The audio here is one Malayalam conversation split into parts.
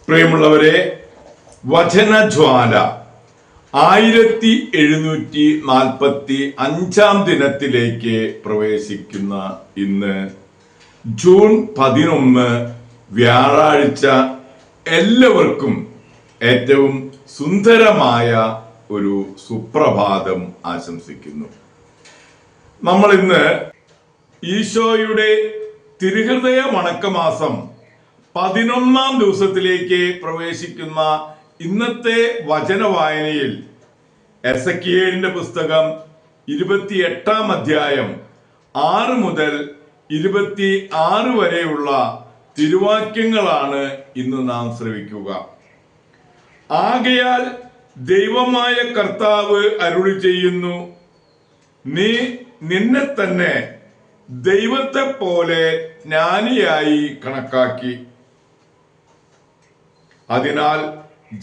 പ്രിയമുള്ളവരെ, വചനജ്വാല 1745 ദിനത്തിലേക്ക് പ്രവേശിക്കുന്ന ഇന്ന് ജൂൺ 11 വ്യാഴാഴ്ച എല്ലാവർക്കും ഏറ്റവും സുന്ദരമായ ഒരു സുപ്രഭാതം ആശംസിക്കുന്നു. നമ്മൾ ഇന്ന് ഈശോയുടെ തിരുഹൃദയ വണക്കമാസം 11-ാം ദിവസത്തിലേക്ക് പ്രവേശിക്കുന്ന ഇന്നത്തെ വചന വായനയിൽ എസെക്കിയേലിന്റെ പുസ്തകം 28-ാം അധ്യായം 6 മുതൽ 26 വരെയുള്ള തിരുവാക്യങ്ങളാണ് ഇന്ന് നാം ശ്രവിക്കുക. ആകയാൽ ദൈവമായ കർത്താവ് അരുളി ചെയ്യുന്നു, നീ നിന്നെ തന്നെ ദൈവത്തെ പോലെ ജ്ഞാനിയായി കണക്കാക്കി. അതിനാൽ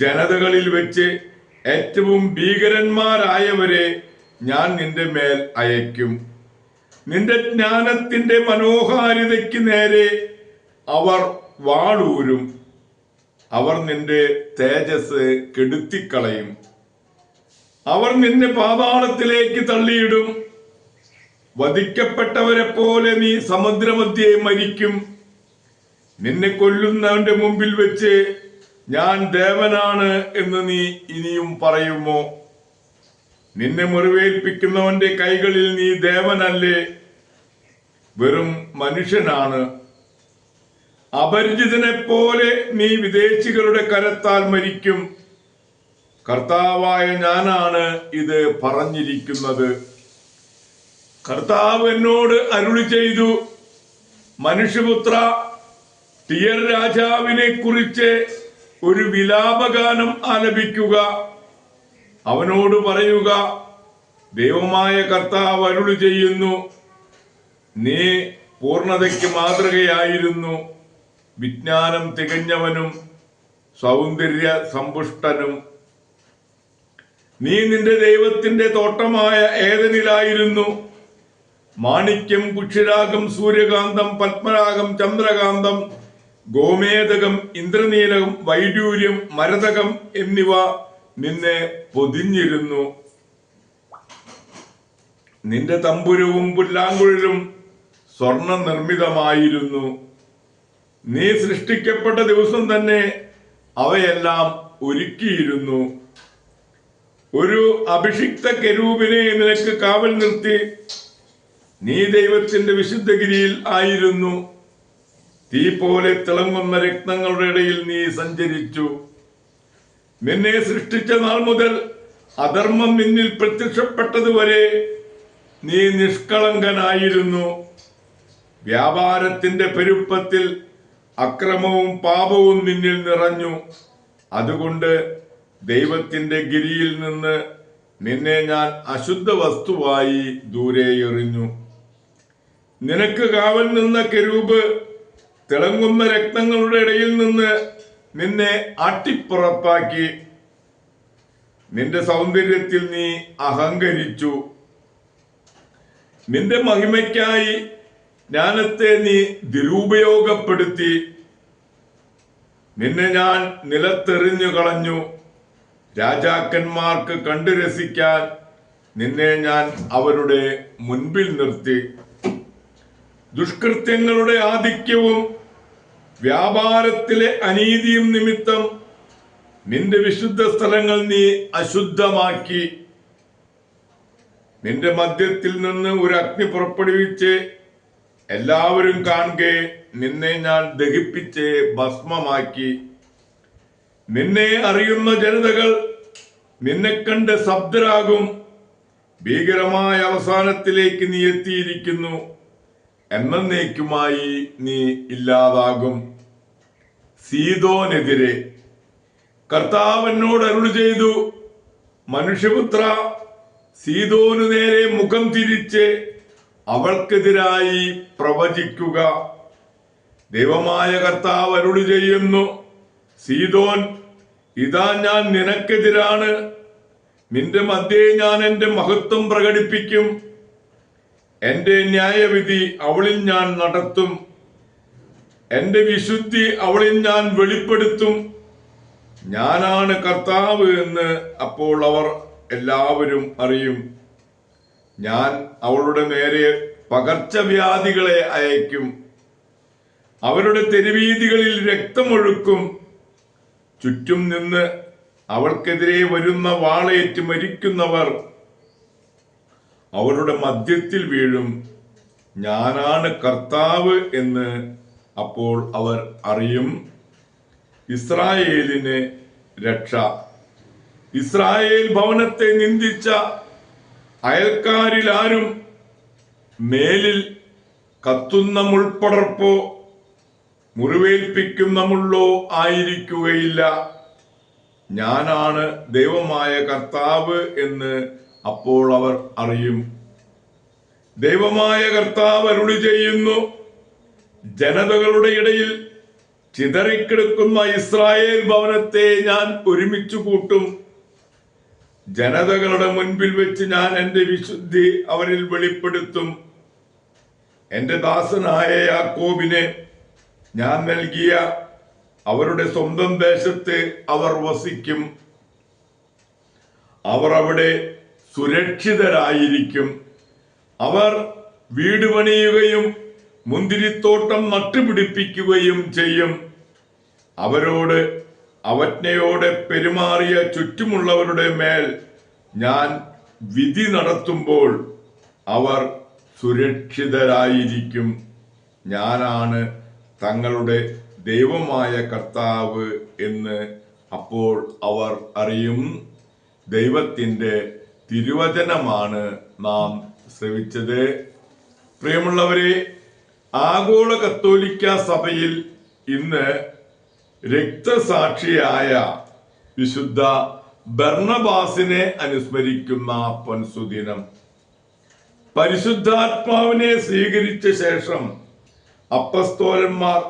ജനതകളിൽ വെച്ച് ഏറ്റവും ഭീകരന്മാരായവരെ ഞാൻ നിന്റെ മേൽ അയക്കും. നിന്റെ ജ്ഞാനത്തിന്റെ മനോഹാരിതയ്ക്ക് നേരെ അവർ വാളൂരും. അവർ നിന്റെ തേജസ് കെടുത്തിക്കളയും. അവർ നിന്നെ പാതാളത്തിലേക്ക് തള്ളിയിടും. വധിക്കപ്പെട്ടവരെ പോലെ നീ സമുദ്രമധ്യേ മരിക്കും. നിന്നെ കൊല്ലുന്നവന്റെ മുമ്പിൽ വെച്ച് ഞാൻ ദേവനാണ് എന്ന് നീ ഇനിയും പറയുമോ? നിന്നെ മുറിവേൽപ്പിക്കുന്നവന്റെ കൈകളിൽ നീ ദേവനല്ലേ, വെറും മനുഷ്യനാണ്. അപരിചിതനെ പോലെ നീ വിദേശികളുടെ കരത്താൽ മരിക്കും. കർത്താവായ ഞാനാണ് ഇത് പറഞ്ഞിരിക്കുന്നത്. കർത്താവ് എന്നോട് അരുളി ചെയ്തു, മനുഷ്യപുത്ര, ടിയർ രാജാവിനെ കുറിച്ച് ഒരു വിലാപഗാനം ആലപിക്കുക. അവനോട് പറയുക, ദൈവമായ കർത്താവ് അരുളി ചെയ്യുന്നു, നീ പൂർണ്ണതയ്ക്ക് മാതൃകയായിരുന്നു. വിജ്ഞാനം തികഞ്ഞവനും സൗന്ദര്യ സമ്പുഷ്ടനും. നീ നിന്റെ ദൈവത്തിന്റെ തോട്ടമായ ഏദനിലായിരുന്നു. മാണിക്യം, കുക്ഷിരാഗം, സൂര്യകാന്തം, പത്മരാഗം, ചന്ദ്രകാന്തം, ഗോമേതകം, ഇന്ദ്രനീലകം, വൈഡൂര്യം, മരതകം എന്നിവ നിന്നെ പൊതിഞ്ഞിരുന്നു. നിന്റെ തമ്പുരവും പുല്ലാങ്കുഴലും സ്വർണ്ണ നിർമ്മിതമായിരുന്നു. നീ സൃഷ്ടിക്കപ്പെട്ട ദിവസം തന്നെ അവയെല്ലാം ഒരുക്കിയിരുന്നു. ഒരു അഭിഷിക്ത കെരൂബിനെ നിനക്ക് കാവൽ നിർത്തി. നീ ദൈവത്തിന്റെ വിശുദ്ധഗിരിയിൽ ആയിരുന്നു. തീ പോലെ തിളങ്ങുന്ന രത്നങ്ങളുടെ ഇടയിൽ നീ സഞ്ചരിച്ചു. നിന്നെ സൃഷ്ടിച്ച നാൾ മുതൽ അധർമ്മം നിന്നിൽ പ്രത്യക്ഷപ്പെട്ടതുവരെ നീ നിഷ്കളങ്കനായിരുന്നു. വ്യാപാരത്തിന്റെ പെരുപ്പത്തിൽ അക്രമവും പാപവും നിന്നിൽ നിറഞ്ഞു. അതുകൊണ്ട് ദൈവത്തിന്റെ ഗിരിയിൽ നിന്ന് നിന്നെ ഞാൻ അശുദ്ധ വസ്തുവായി ദൂരെ എറിഞ്ഞു. നിനക്ക് കാവൽ നിന്ന കെരൂബ് തിളങ്ങുന്ന രത്നങ്ങളുടെ ഇടയിൽ നിന്ന് നിന്നെ ആട്ടിപ്പുറത്താക്കി. നിന്റെ സൗന്ദര്യത്തിൽ നീ അഹങ്കരിച്ചു. നിന്റെ മഹിമയ്ക്കായി ജ്ഞാനത്തെ നീ ദുരുപയോഗപ്പെടുത്തി. നിന്നെ ഞാൻ നിലത്തെറിഞ്ഞു കളഞ്ഞു. രാജാക്കന്മാർക്ക് കണ്ടു രസിക്കാൻ നിന്നെ ഞാൻ അവരുടെ മുൻപിൽ നിർത്തി. ദുഷ്കൃത്യങ്ങളുടെ ആധിക്യവും വ്യാപാരത്തിലെ അനീതിയും നിമിത്തം നിന്റെ വിശുദ്ധ സ്ഥലങ്ങൾ നീ അശുദ്ധമാക്കി. നിന്റെ മധ്യത്തിൽ നിന്ന് ഒരു അഗ്നി പുറപ്പെടുവിച്ച് എല്ലാവരും കാണുകെ നിന്നെ ഞാൻ ദഹിപ്പിച്ച് ഭസ്മമാക്കി. നിന്നെ അറിയുന്ന ജനതകൾ നിന്നെ കണ്ട് ശബ്ദരാകും. ഭീകരമായ അവസാനത്തിലേക്ക് നീ എത്തിയിരിക്കുന്നു. എന്നേക്കുമായി നീ ഇല്ലാതാകും. സീദോനെതിരെ കർത്താവ് എന്നോട് അരുളി ചെയ്തു, മനുഷ്യപുത്ര, സീദോനു നേരെ മുഖം തിരിച്ച് അവൾക്കെതിരായി പ്രവചിക്കുക. ദൈവമായ കർത്താവ് അരുളി ചെയ്യുന്നു, സീദോൻ, ഇതാ ഞാൻ നിനക്കെതിരാണ്. നിന്റെ മധ്യേ ഞാൻ എന്റെ മഹത്വം പ്രകടിപ്പിക്കും. എന്റെ ന്യായവിധി അവളിൽ ഞാൻ നടത്തും. എന്റെ വിശുദ്ധി അവളിൽ ഞാൻ വെളിപ്പെടുത്തും. ഞാനാണ് കർത്താവ് എന്ന് അപ്പോൾ അവർ എല്ലാവരും അറിയും. ഞാൻ അവളുടെ നേരെ പകർച്ചവ്യാധികളെ അയക്കും. അവരുടെ തെരുവീഥികളിൽ രക്തമൊഴുക്കും. ചുറ്റും നിന്ന് അവൾക്കെതിരെ വരുന്ന വാളേറ്റ് മരിക്കുന്നവർ അവരുടെ മധ്യത്തിൽ വീഴും. ഞാനാണ് കർത്താവ് എന്ന് അപ്പോൾ അവർ അറിയും. ഇസ്രായേലിന് രക്ഷ. ഇസ്രായേൽ ഭവനത്തെ നിന്ദിച്ച അയൽക്കാരിൽ ആരും മേലിൽ കത്തുന്ന മുൾപ്പടർപ്പോ മുറിവേൽപ്പിക്കുന്ന മുള്ളോ ആയിരിക്കുകയില്ല. ഞാനാണ് ദൈവമായ കർത്താവ് എന്ന് അപ്പോൾ അവർ അറിയും. ദൈവമായ കർത്താവ് അരുളി ചെയ്യുന്നു, ജനതകളുടെ ഇടയിൽ ചിതറിക്കിടക്കുന്ന ഇസ്രായേൽ ഭവനത്തെ ഞാൻ ഒരുമിച്ച് കൂട്ടും. ജനതകളുടെ മുൻപിൽ വെച്ച് ഞാൻ എൻ്റെ വിശുദ്ധി അവരിൽ വെളിപ്പെടുത്തും. എൻ്റെ ദാസനായ യാക്കോബിനെ ഞാൻ നൽകിയ അവരുടെ സ്വന്തം ദേശത്ത് അവർ വസിക്കും. അവർ അവിടെ സുരക്ഷിതരായിരിക്കും. അവർ വീട് പണിയുകയും മുന്തിരിത്തോട്ടം നട്ടുപിടിപ്പിക്കുകയും ചെയ്യും. അവരോട് അവജ്ഞയോടെ പെരുമാറിയ ചുറ്റുമുള്ളവരുടെ മേൽ ഞാൻ വിധി നടത്തുമ്പോൾ അവർ സുരക്ഷിതരായിരിക്കും. ഞാനാണ് തങ്ങളുടെ ദൈവമായ കർത്താവ് എന്ന് അപ്പോൾ അവർ അറിയും. ദൈവത്തിൻ്റെ തിരുവചനമാണ് നാം ശ്രവിച്ചത്. പ്രിയമുള്ളവരെ, ആഗോള കത്തോലിക്ക സഭയിൽ ഇന്ന് രക്തസാക്ഷിയായ വിശുദ്ധ ബർണബാസിനെ അനുസ്മരിക്കുന്ന പൊൻസുദിനം. പരിശുദ്ധാത്മാവിനെ സ്വീകരിച്ച ശേഷം അപ്പസ്തോലന്മാർ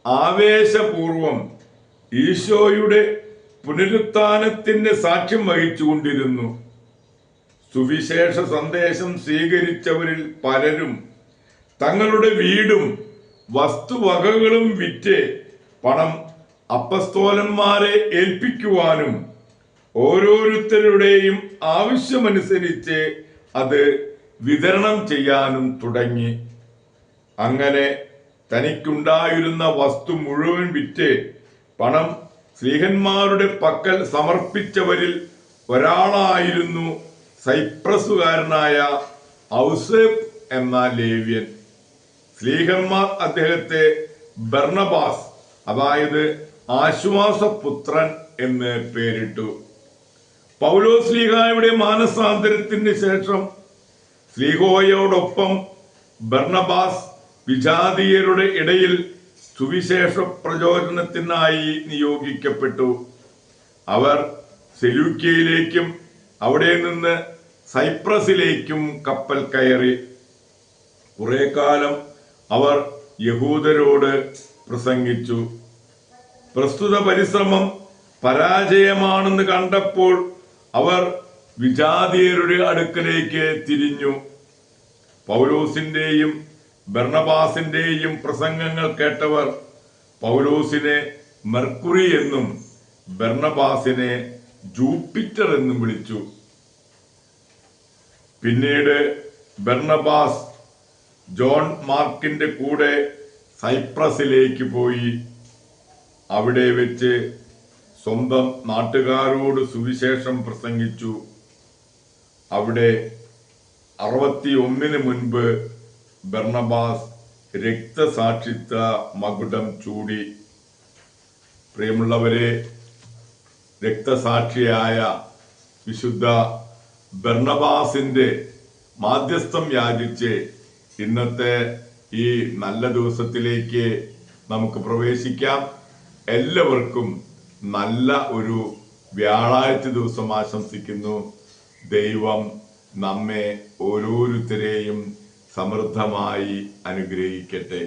ആവേശപൂർവം ഈശോയുടെ പുനരുത്ഥാനത്തിന് സാക്ഷ്യം വഹിച്ചുകൊണ്ടിരുന്നു. സുവിശേഷ സന്ദേശം സ്വീകരിച്ചവരിൽ പലരും തങ്ങളുടെ വീടും വസ്തുവകകളും വിറ്റ് പണം അപ്പസ്തോലന്മാരെ ഏൽപ്പിക്കുവാനും ഓരോരുത്തരുടെയും ആവശ്യമനുസരിച്ച് അത് വിതരണം ചെയ്യാനും തുടങ്ങി. അങ്ങനെ തനിക്കുണ്ടായിരുന്ന വസ്തു മുഴുവൻ വിറ്റ് പണം സ്ലീഹന്മാരുടെ പക്കൽ സമർപ്പിച്ചവരിൽ ഒരാളായിരുന്നു സൈപ്രസുകാരനായ ഔസേപ്പ് എന്ന ലേവ്യൻ. സ്ലീഹന്മാർ അദ്ദേഹത്തെ ബർണബാസ്, അതായത് ആശ്വാസപുത്രൻ എന്ന് പേരിട്ടു. പൗലോസ് ശ്ലീഹായുടെ മാനസാന്തരത്തിന് ശേഷം ശ്ലീഹോയോടൊപ്പം ബർണബാസ് വിജാതീയരുടെ ഇടയിൽ സുവിശേഷ പ്രചോദനത്തിനായി നിയോഗിക്കപ്പെട്ടു. അവർ സെലൂക്യയിലേക്കും അവിടെ നിന്ന് സൈപ്രസിലേക്കും കപ്പൽ കയറി. കുറെ കാലം അവർ യഹൂദരോട് പ്രസംഗിച്ചു. പ്രസ്തുത പരിശ്രമം പരാജയമാണെന്ന് കണ്ടപ്പോൾ അവർ വിജാതീയരുടെ അടുക്കലേക്ക് തിരിഞ്ഞു. പൗലോസിന്റെയും ബർണബാസിന്റെയും പ്രസംഗങ്ങൾ കേട്ടവർ പൗലോസിനെ മെർക്കുറി എന്നും ബർണബാസിനെ ജൂപ്പിറ്റർ എന്നും വിളിച്ചു. പിന്നീട് ബർണബാസ് ജോൺ മാർക്കിന്റെ കൂടെ സൈപ്രസിലേക്ക് പോയി. അവിടെ വെച്ച് സ്വന്തം നാട്ടുകാരോട് സുവിശേഷം പ്രസംഗിച്ചു. അവിടെ 61 മുൻപ് ബർണബാസ് രക്തസാക്ഷിത്വ മകുടം ചൂടി. പ്രിയമുള്ളവരെ, രക്തസാക്ഷിയായ വിശുദ്ധ ബർണബാസിന്റെ മാധ്യസ്ഥം യാചിച്ച് ഇന്നത്തെ ഈ നല്ല ദിവസത്തിലേക്ക് നമുക്ക് പ്രവേശിക്കാം. എല്ലാവർക്കും നല്ല ഒരു വ്യാഴാഴ്ച ദിവസം ആശംസിക്കുന്നു. ദൈവം നമ്മെ ഓരോരുത്തരെയും സമൃദ്ധമായി അനുഗ്രഹിക്കട്ടെ.